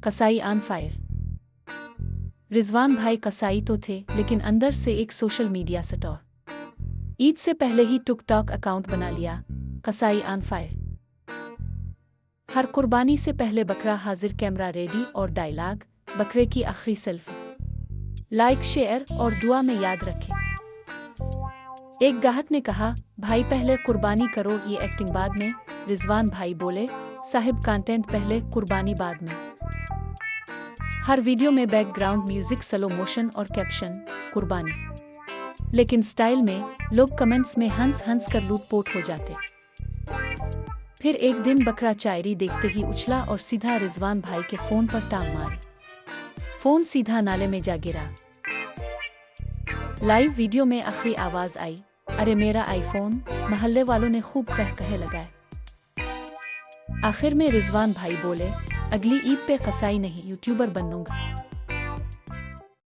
कसाई on fire. Rizwan भाई कसाई तो थे, लेकिन अंदर से एक सोशल मीडिया स्टार। ईद से पहले ही टिकटॉक अकाउंट बना लिया, कसाई ऑन फायर। हर कुर्बानी से पहले बकरा हाजिर, कैमरा रेडी और डायलॉग, बकरे की आखिरी सेल्फी। लाइक, शेयर और दुआ में याद रखें। एक गाहक ने कहा, भाई पहले कुर्बानी करो, ये एक्टिंग बाद में। रिजवान भाई बोले, साहिब कंटेंट पहले, कुर्बानी बाद में। हर वीडियो में बैकग्राउंड म्यूजिक, स्लो मोशन और कैप्शन, कुर्बानी। लेकिन स्टाइल में लोग कमेंट्स में हंस हंस कर लूटपोट हो जाते। फिर एक दिन बकरा चायरी देखते ही उछला और सीधा रिजवान भाई के फोन पर टांग मारी। फोन सीधा नाले में जा गिरा। लाइव वीडियो में आखिरी आवाज आई, अरे मेरा आईफोन। मोहल्ले वालों ने खूब कहे लगाए। आखिर में रिजवान भाई बोले, अगली ईद पे कसाई नहीं, यूट्यूबर बनूंगा।